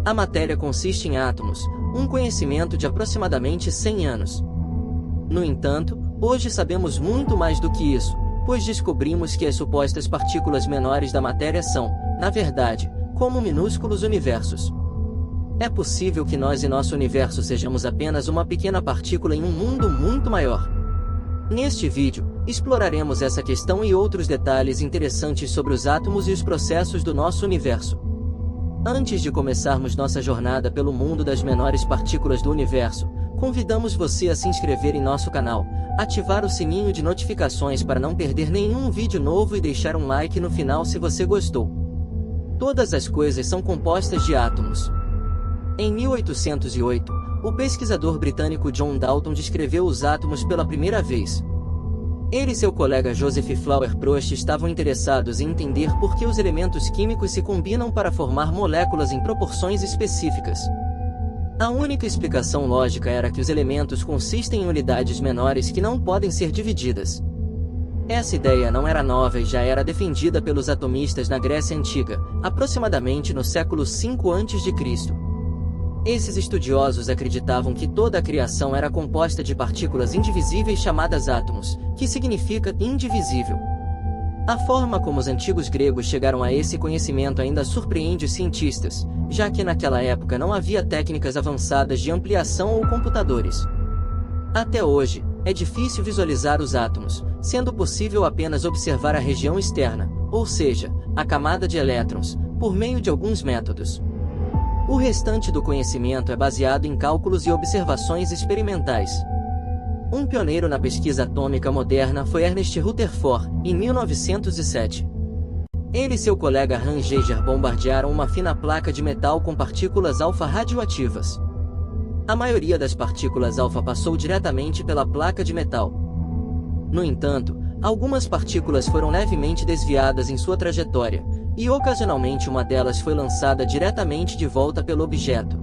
A matéria consiste em átomos, um conhecimento de aproximadamente 100 anos. No entanto, hoje sabemos muito mais do que isso, pois descobrimos que as supostas partículas menores da matéria são, na verdade, como minúsculos universos. É possível que nós e nosso universo sejamos apenas uma pequena partícula em um mundo muito maior. Neste vídeo, exploraremos essa questão e outros detalhes interessantes sobre os átomos e os processos do nosso universo. Antes de começarmos nossa jornada pelo mundo das menores partículas do universo, convidamos você a se inscrever em nosso canal, ativar o sininho de notificações para não perder nenhum vídeo novo e deixar um like no final se você gostou. Todas as coisas são compostas de átomos. Em 1808, o pesquisador britânico John Dalton descreveu os átomos pela primeira vez. Ele e seu colega Joseph Flower Prost estavam interessados em entender por que os elementos químicos se combinam para formar moléculas em proporções específicas. A única explicação lógica era que os elementos consistem em unidades menores que não podem ser divididas. Essa ideia não era nova e já era defendida pelos atomistas na Grécia Antiga, aproximadamente no século V a.C. Esses estudiosos acreditavam que toda a criação era composta de partículas indivisíveis chamadas átomos, que significa indivisível. A forma como os antigos gregos chegaram a esse conhecimento ainda surpreende os cientistas, já que naquela época não havia técnicas avançadas de ampliação ou computadores. Até hoje, é difícil visualizar os átomos, sendo possível apenas observar a região externa, ou seja, a camada de elétrons, por meio de alguns métodos. O restante do conhecimento é baseado em cálculos e observações experimentais. Um pioneiro na pesquisa atômica moderna foi Ernest Rutherford, em 1907. Ele e seu colega Hans Geiger bombardearam uma fina placa de metal com partículas alfa radioativas. A maioria das partículas alfa passou diretamente pela placa de metal. No entanto, algumas partículas foram levemente desviadas em sua trajetória, e ocasionalmente uma delas foi lançada diretamente de volta pelo objeto.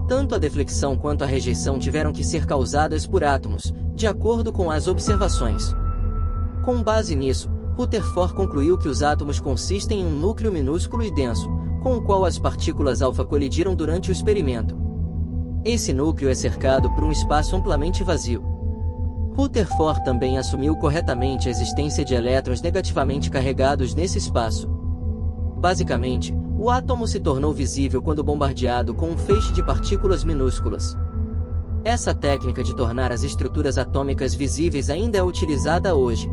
Tanto a deflexão quanto a rejeição tiveram que ser causadas por átomos, de acordo com as observações. Com base nisso, Rutherford concluiu que os átomos consistem em um núcleo minúsculo e denso, com o qual as partículas alfa colidiram durante o experimento. Esse núcleo é cercado por um espaço amplamente vazio. Rutherford também assumiu corretamente a existência de elétrons negativamente carregados nesse espaço. Basicamente, o átomo se tornou visível quando bombardeado com um feixe de partículas minúsculas. Essa técnica de tornar as estruturas atômicas visíveis ainda é utilizada hoje.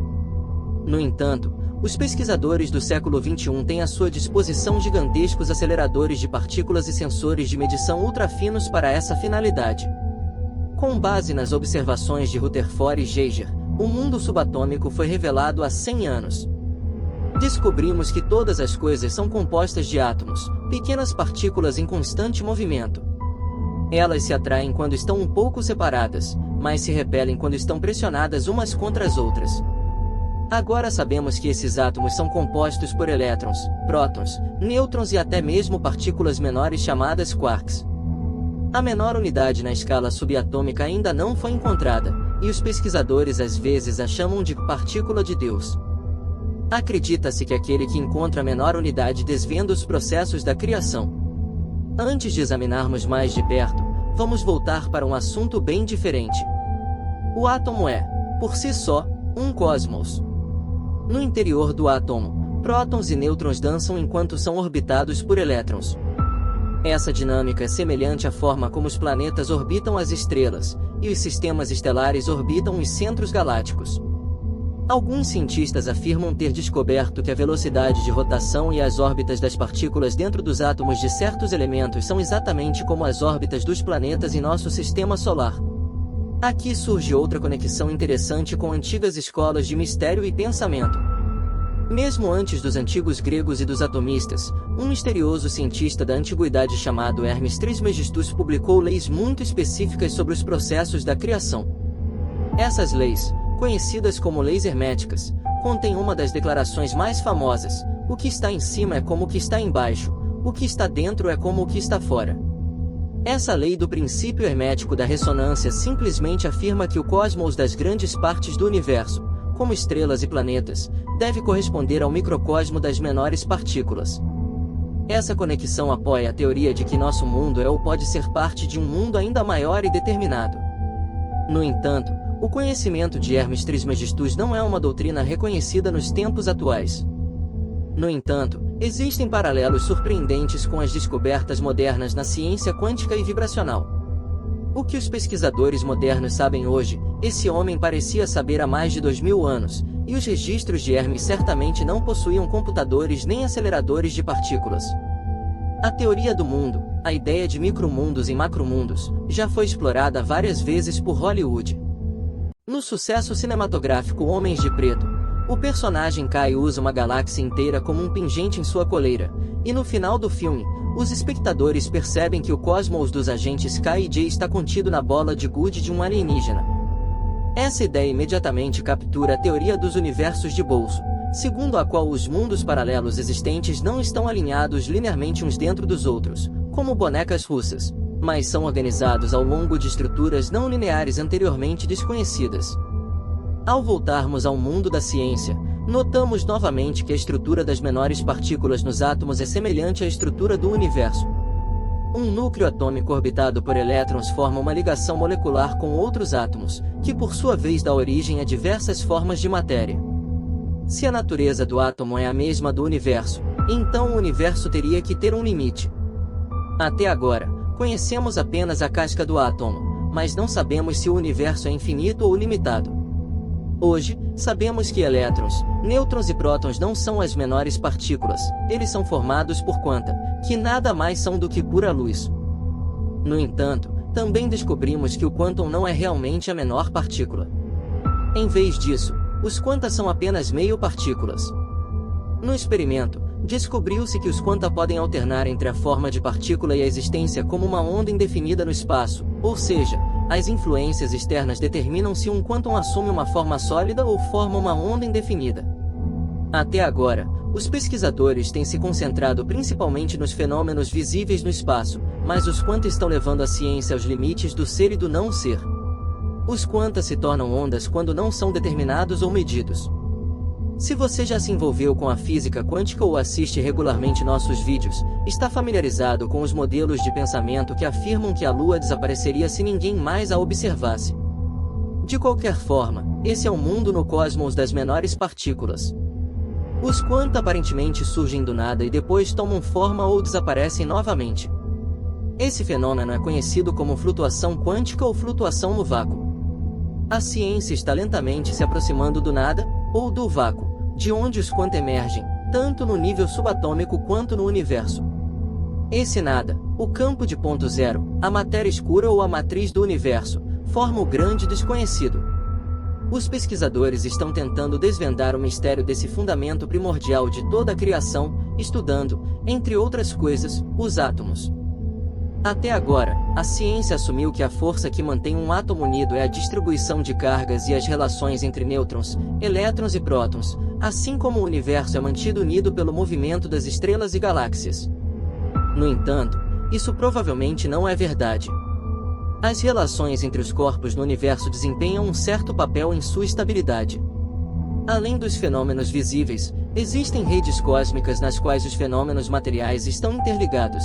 No entanto, os pesquisadores do século XXI têm à sua disposição gigantescos aceleradores de partículas e sensores de medição ultrafinos para essa finalidade. Com base nas observações de Rutherford e Geiger, o mundo subatômico foi revelado há 100 anos. Descobrimos que todas as coisas são compostas de átomos, pequenas partículas em constante movimento. Elas se atraem quando estão um pouco separadas, mas se repelem quando estão pressionadas umas contra as outras. Agora sabemos que esses átomos são compostos por elétrons, prótons, nêutrons e até mesmo partículas menores chamadas quarks. A menor unidade na escala subatômica ainda não foi encontrada, e os pesquisadores às vezes a chamam de partícula de Deus. Acredita-se que aquele que encontra a menor unidade desvenda os processos da criação. Antes de examinarmos mais de perto, vamos voltar para um assunto bem diferente. O átomo é, por si só, um cosmos. No interior do átomo, prótons e nêutrons dançam enquanto são orbitados por elétrons. Essa dinâmica é semelhante à forma como os planetas orbitam as estrelas, e os sistemas estelares orbitam os centros galácticos. Alguns cientistas afirmam ter descoberto que a velocidade de rotação e as órbitas das partículas dentro dos átomos de certos elementos são exatamente como as órbitas dos planetas em nosso sistema solar. Aqui surge outra conexão interessante com antigas escolas de mistério e pensamento. Mesmo antes dos antigos gregos e dos atomistas, um misterioso cientista da antiguidade chamado Hermes Trismegistus publicou leis muito específicas sobre os processos da criação. Essas leis, conhecidas como leis herméticas, contêm uma das declarações mais famosas: o que está em cima é como o que está embaixo, o que está dentro é como o que está fora. Essa lei do princípio hermético da ressonância simplesmente afirma que o cosmos das grandes partes do universo, como estrelas e planetas, deve corresponder ao microcosmo das menores partículas. Essa conexão apoia a teoria de que nosso mundo é ou pode ser parte de um mundo ainda maior e determinado. No entanto, o conhecimento de Hermes Trismegistus não é uma doutrina reconhecida nos tempos atuais. No entanto, existem paralelos surpreendentes com as descobertas modernas na ciência quântica e vibracional. O que os pesquisadores modernos sabem hoje, esse homem parecia saber há mais de 2000 anos, e os registros de Hermes certamente não possuíam computadores nem aceleradores de partículas. A teoria do mundo, a ideia de micromundos e macromundos, já foi explorada várias vezes por Hollywood. No sucesso cinematográfico Homens de Preto, o personagem Kai usa uma galáxia inteira como um pingente em sua coleira, e no final do filme, os espectadores percebem que o cosmos dos agentes Kai e Jay está contido na bola de gude de um alienígena. Essa ideia imediatamente captura a teoria dos universos de bolso, segundo a qual os mundos paralelos existentes não estão alinhados linearmente uns dentro dos outros, como bonecas russas, mas são organizados ao longo de estruturas não lineares anteriormente desconhecidas. Ao voltarmos ao mundo da ciência, notamos novamente que a estrutura das menores partículas nos átomos é semelhante à estrutura do universo. Um núcleo atômico orbitado por elétrons forma uma ligação molecular com outros átomos, que por sua vez dá origem a diversas formas de matéria. Se a natureza do átomo é a mesma do universo, então o universo teria que ter um limite. Até agora, conhecemos apenas a casca do átomo, mas não sabemos se o universo é infinito ou limitado. Hoje, sabemos que elétrons, nêutrons e prótons não são as menores partículas, eles são formados por quanta, que nada mais são do que pura luz. No entanto, também descobrimos que o quantum não é realmente a menor partícula. Em vez disso, os quanta são apenas meio partículas. No experimento, descobriu-se que os quanta podem alternar entre a forma de partícula e a existência como uma onda indefinida no espaço, ou seja, as influências externas determinam se um quantum assume uma forma sólida ou forma uma onda indefinida. Até agora, os pesquisadores têm se concentrado principalmente nos fenômenos visíveis no espaço, mas os quanta estão levando a ciência aos limites do ser e do não ser. Os quanta se tornam ondas quando não são determinados ou medidos. Se você já se envolveu com a física quântica ou assiste regularmente nossos vídeos, está familiarizado com os modelos de pensamento que afirmam que a Lua desapareceria se ninguém mais a observasse. De qualquer forma, esse é o mundo no cosmos das menores partículas. Os quanta aparentemente surgem do nada e depois tomam forma ou desaparecem novamente. Esse fenômeno é conhecido como flutuação quântica ou flutuação no vácuo. A ciência está lentamente se aproximando do nada, ou do vácuo, de onde os quanta emergem, tanto no nível subatômico quanto no universo. Esse nada, o campo de ponto zero, a matéria escura ou a matriz do universo, forma o grande desconhecido. Os pesquisadores estão tentando desvendar o mistério desse fundamento primordial de toda a criação, estudando, entre outras coisas, os átomos. Até agora, a ciência assumiu que a força que mantém um átomo unido é a distribuição de cargas e as relações entre nêutrons, elétrons e prótons, assim como o universo é mantido unido pelo movimento das estrelas e galáxias. No entanto, isso provavelmente não é verdade. As relações entre os corpos no universo desempenham um certo papel em sua estabilidade. Além dos fenômenos visíveis, existem redes cósmicas nas quais os fenômenos materiais estão interligados.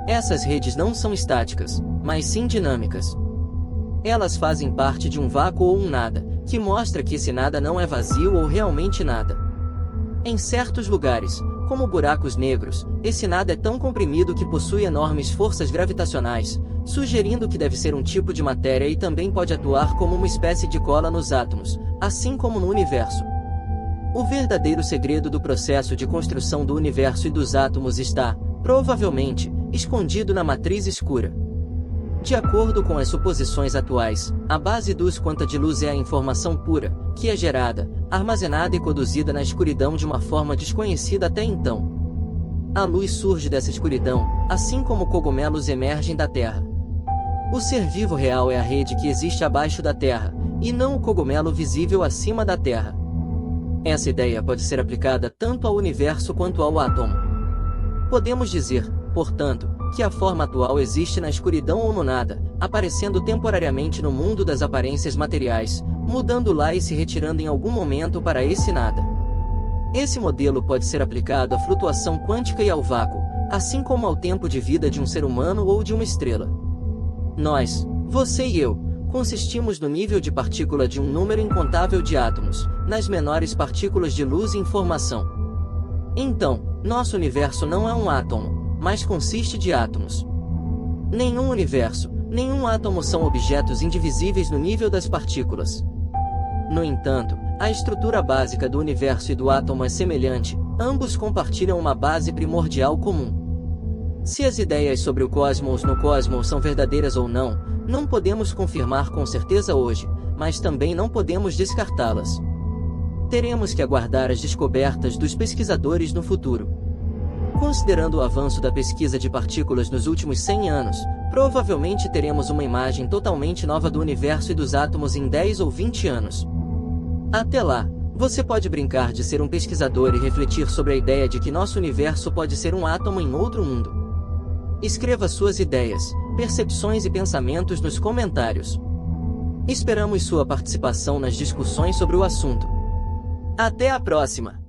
Essas redes não são estáticas, mas sim dinâmicas. Elas fazem parte de um vácuo ou um nada, que mostra que esse nada não é vazio ou realmente nada. Em certos lugares, como buracos negros, esse nada é tão comprimido que possui enormes forças gravitacionais, sugerindo que deve ser um tipo de matéria e também pode atuar como uma espécie de cola nos átomos, assim como no universo. O verdadeiro segredo do processo de construção do universo e dos átomos está, provavelmente, escondido na matriz escura. De acordo com as suposições atuais, a base dos quanta de luz é a informação pura, que é gerada, armazenada e conduzida na escuridão de uma forma desconhecida até então. A luz surge dessa escuridão, assim como cogumelos emergem da Terra. O ser vivo real é a rede que existe abaixo da Terra, e não o cogumelo visível acima da Terra. Essa ideia pode ser aplicada tanto ao universo quanto ao átomo. Podemos dizer, portanto, que a forma atual existe na escuridão ou no nada, aparecendo temporariamente no mundo das aparências materiais, mudando lá e se retirando em algum momento para esse nada. Esse modelo pode ser aplicado à flutuação quântica e ao vácuo, assim como ao tempo de vida de um ser humano ou de uma estrela. Nós, você e eu, consistimos no nível de partícula de um número incontável de átomos, nas menores partículas de luz e informação. Então, nosso universo não é um átomo, mas consiste de átomos. Nenhum universo, nenhum átomo são objetos indivisíveis no nível das partículas. No entanto, a estrutura básica do universo e do átomo é semelhante, ambos compartilham uma base primordial comum. Se as ideias sobre o cosmos no cosmos são verdadeiras ou não, não podemos confirmar com certeza hoje, mas também não podemos descartá-las. Teremos que aguardar as descobertas dos pesquisadores no futuro. Considerando o avanço da pesquisa de partículas nos últimos 100 anos, provavelmente teremos uma imagem totalmente nova do universo e dos átomos em 10 ou 20 anos. Até lá, você pode brincar de ser um pesquisador e refletir sobre a ideia de que nosso universo pode ser um átomo em outro mundo. Escreva suas ideias, percepções e pensamentos nos comentários. Esperamos sua participação nas discussões sobre o assunto. Até a próxima!